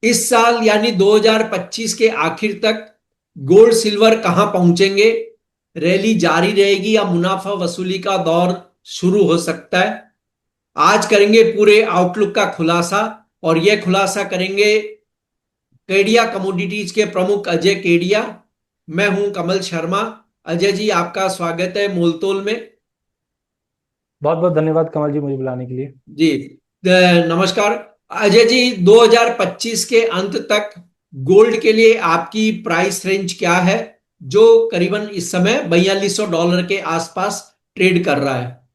इस साल यानी 2025 के आखिर तक गोल्ड सिल्वर कहां पहुंचेंगे? रैली जारी रहेगी या मुनाफा वसूली का दौर शुरू हो सकता है? आज करेंगे पूरे आउटलुक का खुलासा। और यह खुलासा करेंगे केडिया कमोडिटीज के प्रमुख अजय केडिया। मैं हूं कमल शर्मा। अजय जी, आपका स्वागत है मोलतोल में। बहुत बहुत धन्यवाद कमल जी मुझे बुलाने के लिए। जी, नमस्कार। अजय जी, 2025 के अंत तक गोल्ड के लिए आपकी प्राइस रेंज क्या है, जो करीबन इस समय $4200 के आसपास ट्रेड कर रहा है?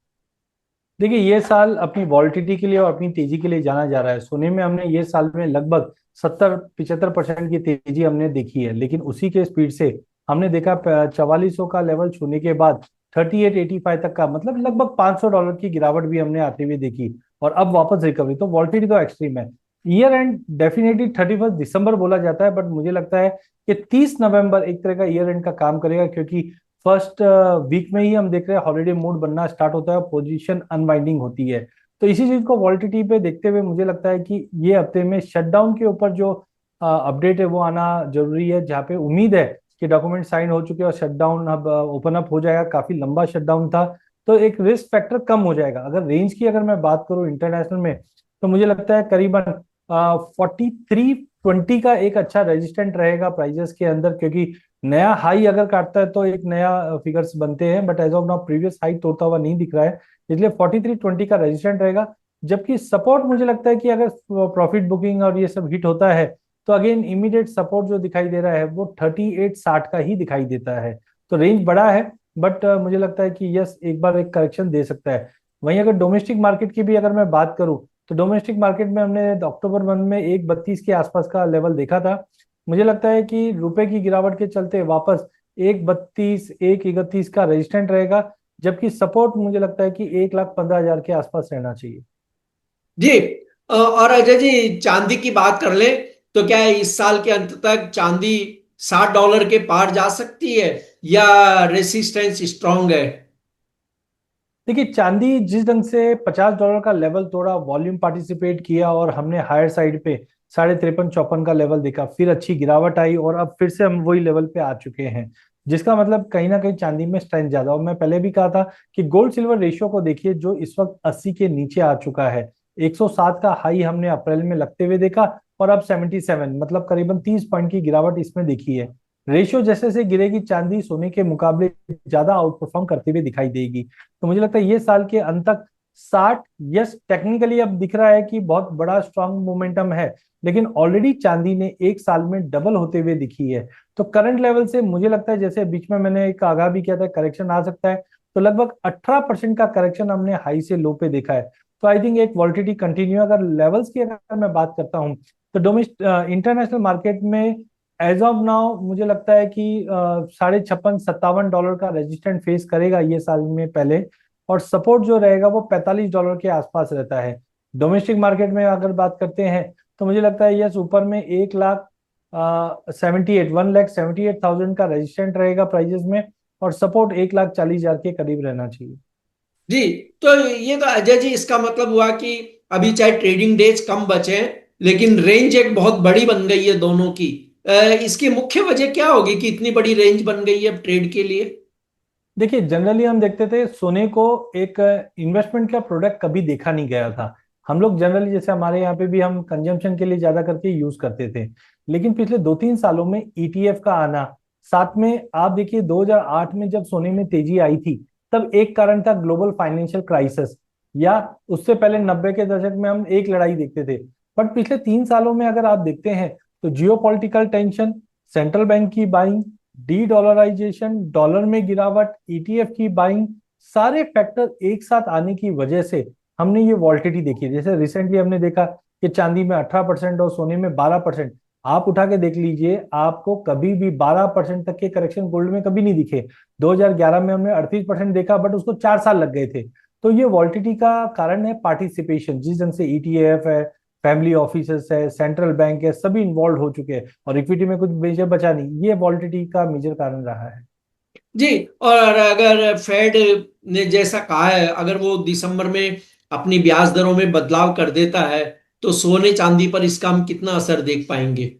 देखिए ये साल अपनी वॉलिटिलिटी के लिए और अपनी तेजी के लिए जाना जा रहा है। सोने में हमने ये साल में लगभग 70-75% की तेजी हमने देखी है, लेकिन उसी के स्पीड से हमने देखा 4400 का लेवल छूने के बाद 3885 तक का, मतलब लगभग $500 की गिरावट भी हमने आते हुए देखी। और अब वापस रिकवरी, तो वॉलिटिलिटी तो एक्सट्रीम है। ईयर एंड डेफिनेटली 31 दिसंबर बोला जाता है, बट मुझे लगता है कि 30 नवंबर एक तरह का ईयर एंड का काम करेगा, क्योंकि फर्स्ट वीक में ही हम देख रहे हैं हॉलीडे मूड बनना स्टार्ट होता है और पोजीशन अनवाइंडिंग होती है। तो इसी चीज को वॉलिटिलिटी पे देखते हुए मुझे लगता है कि ये हफ्ते में शटडाउन के ऊपर जो अपडेट है वो आना जरूरी है, जहाँ पे उम्मीद है कि डॉक्यूमेंट साइन हो चुके हैं और शटडाउन अब ओपन अप हो जाएगा। काफी लंबा शटडाउन था, तो एक रिस्क फैक्टर कम हो जाएगा। अगर रेंज की अगर मैं बात करूं इंटरनेशनल में, तो मुझे लगता है करीबन 4320 का एक अच्छा रेजिस्टेंट रहेगा प्राइजेस के अंदर, क्योंकि नया हाई अगर काटता है तो एक नया फिगर्स बनते हैं, but as of now previous high तोड़ता हुआ नहीं दिख रहा है। इसलिए 4320 का रेजिस्टेंट रहेगा। जबकि सपोर्ट मुझे लगता है कि अगर प्रॉफिट बुकिंग और ये सब हिट होता है, तो अगेन इमीडिएट सपोर्ट जो दिखाई दे रहा है वो 3860 का ही दिखाई देता है। तो रेंज बड़ा है, बट मुझे लगता है कि यस एक बार एक करेक्शन दे सकता है। वहीं अगर डोमेस्टिक मार्केट की भी अगर मैं बात करूं, तो डोमेस्टिक मार्केट में हमने अक्टूबर मंथ में 132 के आसपास का लेवल देखा था। मुझे लगता है कि रुपए की गिरावट के चलते वापस 132 131 का रेजिस्टेंट रहेगा। जबकि सपोर्ट मुझे लगता है कि 1,15,000 के आसपास रहना चाहिए। जी। और अजय जी, चांदी की बात कर ले तो क्या इस साल के अंत तक चांदी $60 के पार जा सकती है, या रेसिस्टेंस स्ट्रांग है? देखिए चांदी जिस ढंग से $50 का लेवल तोड़ा, वॉल्यूम पार्टिसिपेट किया और हमने हायर साइड पे 53-54 का लेवल देखा, फिर अच्छी गिरावट आई और अब फिर से हम वही लेवल पे आ चुके हैं। जिसका मतलब कहीं ना कहीं चांदी में स्ट्रेंथ ज्यादा। और मैं पहले भी कहा था कि गोल्ड सिल्वर रेशियो को देखिए, जो इस वक्त 80 के नीचे आ चुका है। 107 का हाई हमने अप्रैल में लगते हुए देखा, और अब 77, मतलब करीबन 30 पॉइंट की गिरावट इसमें देखी है। रेशियो जैसे जैसे गिरेगी, चांदी सोने के मुकाबले ज्यादा आउट परफॉर्म करते हुए दिखाई देगी। तो मुझे लगता है ये साल के अंत तक 60, यस टेक्निकली अब दिख रहा है कि बहुत बड़ा स्ट्रांग मोमेंटम है, लेकिन ऑलरेडी चांदी ने एक साल में डबल होते हुए दिखी है। तो करंट लेवल से मुझे लगता है, जैसे बीच में मैंने एक आगाह भी किया था करेक्शन आ सकता है, तो लगभग 18% का करेक्शन हमने हाई से लो पे देखा है। तो आई थिंक एक वॉलिटिलिटी कंटिन्यू। अगर लेवल्स की अगर मैं बात करता हूँ, तो डोमेस्ट इंटरनेशनल मार्केट में एज ऑफ नाउ मुझे लगता है कि 56-57 डॉलर का रेजिस्टेंट फेस करेगा ये साल में पहले, और सपोर्ट जो रहेगा वो $45 के आसपास रहता है। डोमेस्टिक मार्केट में अगर बात करते हैं, तो मुझे लगता है यस ऊपर में 1,78,1,78,000 का रेजिस्टेंट रहेगा प्राइजेस में, और सपोर्ट 1,40,000 के करीब रहना चाहिए। जी। तो ये तो अजय जी, इसका मतलब हुआ कि अभी चाहे ट्रेडिंग डेज कम बचे हैं, लेकिन रेंज एक बहुत बड़ी बन गई है दोनों की। इसकी मुख्य वजह क्या होगी कि इतनी बड़ी रेंज बन गई है अब ट्रेड के लिए? देखिए जनरली हम देखते थे सोने को एक इन्वेस्टमेंट का प्रोडक्ट कभी देखा नहीं गया था। हम लोग जनरली, जैसे हमारे यहाँ पे भी हम कंजम्पशन के लिए ज्यादा करके यूज करते थे। लेकिन पिछले 2-3 सालों में ईटीएफ का आना, साथ में आप देखिए 2008 में जब सोने में तेजी आई थी, तब एक कारण था ग्लोबल फाइनेंशियल क्राइसिस, या उससे पहले 90 के दशक में हम एक लड़ाई देखते थे। बट पिछले 3 सालों में अगर आप देखते हैं, तो जियो पॉलिटिकल टेंशन, सेंट्रल बैंक की बाइंग, डी डॉलराइजेशन, डॉलर में गिरावट, ईटीएफ की बाइंग, सारे फैक्टर एक साथ आने की वजह से हमने ये वॉल्टिलिटी देखी है। जैसे रिसेंटली हमने देखा कि चांदी में 18% और सोने में 12%। आप उठा के देख लीजिए, आपको कभी भी 12% तक के करेक्शन गोल्ड में कभी नहीं दिखे। 2011 में हमने 38% देखा, बट उसको 4 साल लग गए थे। तो ये वॉल्टिलिटी का कारण है पार्टिसिपेशन, जिस ढंग से ईटीएफ है, फैमिली ऑफिसेस है, सेंट्रल बैंक है, सभी इन्वॉल्व हो चुके हैं, और इक्विटी में कुछ मेजर बचा नहीं। ये वॉलिटिलिटी का मेजर कारण रहा है। जी। और अगर फेड ने जैसा कहा है, अगर वो दिसंबर में अपनी ब्याज दरों में बदलाव कर देता है, तो सोने चांदी पर इसका हम कितना असर देख पाएंगे?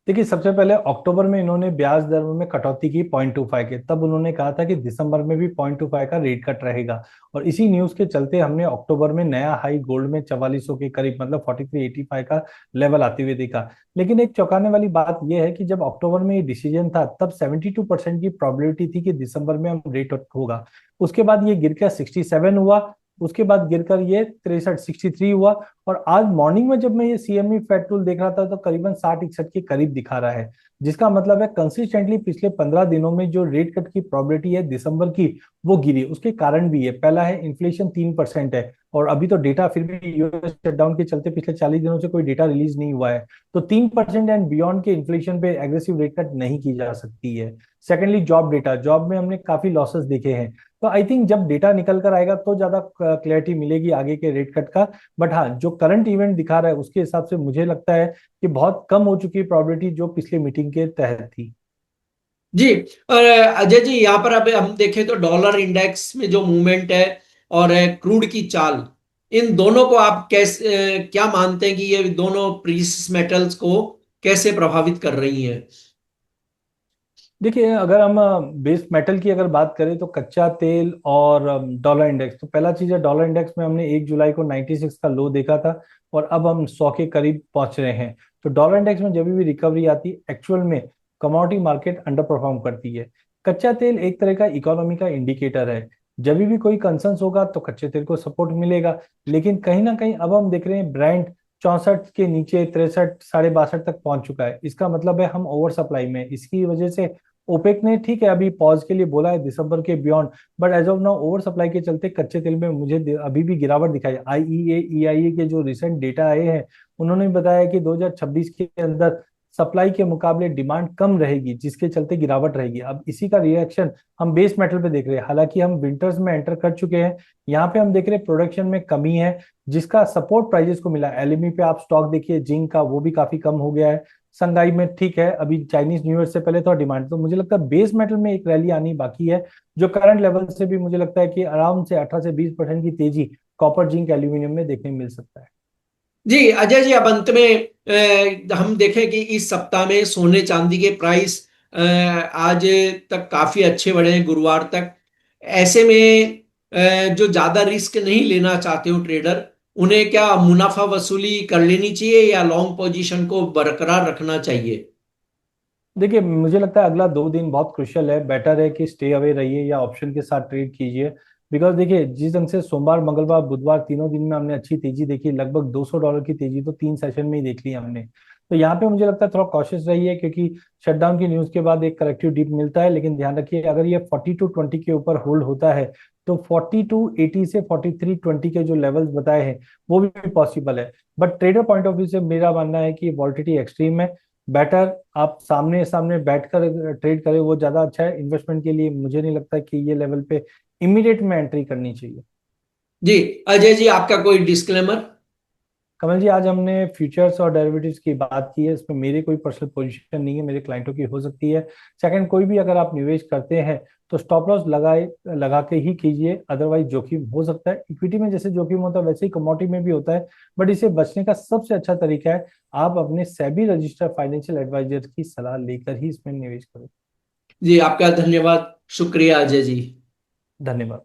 देखिए, सबसे पहले अक्टूबर में इन्होंने ब्याज दर में कटौती की 0.25 के, तब उन्होंने कहा था कि दिसंबर में भी 0.25 का रेट कट रहेगा। और इसी न्यूज के चलते हमने अक्टूबर में नया हाई गोल्ड में 4400 के करीब, मतलब 4385 का लेवल आते हुए देखा। लेकिन एक चौंकाने वाली बात यह है कि जब अक्टूबर में ये डिसीजन था तब 72% की प्रोबेबिलिटी थी कि दिसंबर में हम रेट कट होगा। उसके बाद ये गिर कर 67 हुआ, उसके बाद गिरकर ये 63 हुआ। और आज मॉर्निंग में जब मैं ये सीएमई फेड टूल देख रहा था तो करीबन 60-61 के करीब दिखा रहा है। जिसका मतलब है कंसिस्टेंटली पिछले 15 दिनों में जो रेट कट की प्रोबेबिलिटी है दिसंबर की, वो गिरी। उसके कारण भी है, पहला है इन्फ्लेशन 3% है, और अभी तो डेटा फिर भी यूएस शटडाउन के चलते पिछले 40 दिनों से कोई डेटा रिलीज नहीं हुआ है। तो 3% एंड बियॉन्ड के इन्फ्लेशन पे एग्रेसिव रेट कट नहीं की जा सकती है। सेकेंडली जॉब डेटा, जॉब में हमने काफी लॉसेस देखे हैं। तो आई थिंक जब डेटा निकल कर आएगा तो ज्यादा क्लैरिटी मिलेगी आगे के रेट कट का। बट हाँ, जो करंट इवेंट दिखा रहा है उसके हिसाब से मुझे लगता है कि बहुत कम हो चुकी है प्रोबेबिलिटी जो पिछले मीटिंग के तहत थी। जी। और अजय जी, यहाँ पर अब हम देखें तो डॉलर इंडेक्स में जो मूवमेंट है और क्रूड की चाल, इन दोनों को आप कैसे क्या मानते हैं कि ये दोनों प्रीसियस मेटल्स को कैसे प्रभावित कर रही हैं? देखिए, अगर हम बेस मेटल की अगर बात करें तो कच्चा तेल और डॉलर इंडेक्स, तो पहला चीज है डॉलर इंडेक्स में हमने 1 जुलाई को 96 का लो देखा था और अब हम 100 के करीब पहुंच रहे हैं। तो डॉलर इंडेक्स में जब भी रिकवरी आती है एक्चुअल में कमोडिटी मार्केट अंडर परफॉर्म करती है। कच्चा तेल एक तरह का इकोनॉमी का इंडिकेटर है, जब भी कोई कंसर्न्स होगा तो कच्चे तेल को सपोर्ट मिलेगा। लेकिन कहीं ना कहीं अब हम देख रहे हैं ब्रांड 64 के नीचे 63 62 तक पहुंच चुका है। इसका मतलब है हम ओवर सप्लाई में हैं। इसकी वजह से ओपेक ने ठीक है अभी पॉज के लिए बोला है दिसंबर के beyond, but as of now over supply के चलते कच्चे तेल में मुझे अभी भी गिरावट दिखाई। आईईए ईआईए के जो रिसेंट डेटा आए हैं उन्होंने बताया कि 2026 के अंदर सप्लाई के मुकाबले डिमांड कम रहेगी, जिसके चलते गिरावट रहेगी। अब इसी का रिएक्शन हम बेस मेटल पे देख रहे हैं। हालांकि हम विंटर्स में एंटर कर चुके हैं, यहाँ पे हम देख रहे हैं प्रोडक्शन में कमी है जिसका सपोर्ट प्राइजेस को मिला। एलएमई पे आप स्टॉक देखिए, जिंक का वो भी काफी कम हो गया है। संगाई में ठीक है, अभी चाइनीज न्यू ईयर से पहले थोड़ा डिमांड, तो मुझे लगता है बेस मेटल में एक रैली आनी बाकी है जो करंट लेवल से भी मुझे लगता है कि आराम से 18 से 20% की तेजी कॉपर जिंक एल्यूमिनियम में देखने मिल सकता है। जी अजय जी, अब अंत में हम देखें कि इस सप्ताह में सोने चांदी के प्राइस आज तक काफी अच्छे बढ़े हैं, गुरुवार तक। ऐसे में जो ज्यादा रिस्क नहीं लेना चाहते हो ट्रेडर, उन्हें क्या मुनाफा वसूली कर लेनी चाहिए या लॉन्ग पोजीशन को बरकरार रखना चाहिए? देखिए, मुझे लगता है अगला 2 दिन बहुत क्रुशियल है। बेटर है कि स्टे अवे रहिए या ऑप्शन के साथ ट्रेड कीजिए। बिकॉज देखिए, जिस ढंग से सोमवार मंगलवार बुधवार तीनों दिन में हमने अच्छी तेजी देखी, लगभग $200 की तेजी तो 3 सेशन में ही देख ली हमने। तो यहाँ पे मुझे लगता है थोड़ा कॉशियस रहिए, क्योंकि शटडाउन की न्यूज के बाद एक करेक्टिव डिप मिलता है। लेकिन ध्यान रखिए, अगर ये 4220 के ऊपर होल्ड होता है तो 4280 से 4320 के जो लेवल्स बताए हैं वो भी पॉसिबल है। But trader point of view से मेरा मानना है कि वॉलिटिलिटी एक्सट्रीम है। बेटर आप सामने सामने बैठकर ट्रेड करें, वो ज्यादा अच्छा है इन्वेस्टमेंट के लिए। मुझे नहीं लगता कि ये लेवल पे इमीडिएट में एंट्री करनी चाहिए। जी अजय जी, आपका कोई डिस्क्लेमर? कमल जी, आज हमने फ्यूचर्स और डेरिवेटिव्स की बात की है, इसमें मेरी कोई पर्सनल पोजीशन नहीं है, मेरे क्लाइंटों की हो सकती है। सेकंड, कोई भी अगर आप निवेश करते हैं तो स्टॉप लॉस लगाए लगा के ही कीजिए, अदरवाइज जोखिम हो सकता है। इक्विटी में जैसे जोखिम होता है वैसे ही कमोडिटी में भी होता है। बट इसे बचने का सबसे अच्छा तरीका है आप अपने सेबी रजिस्टर्ड फाइनेंशियल एडवाइजर की सलाह लेकर ही इसमें निवेश करें। जी आपका धन्यवाद, शुक्रिया अजय जी। धन्यवाद।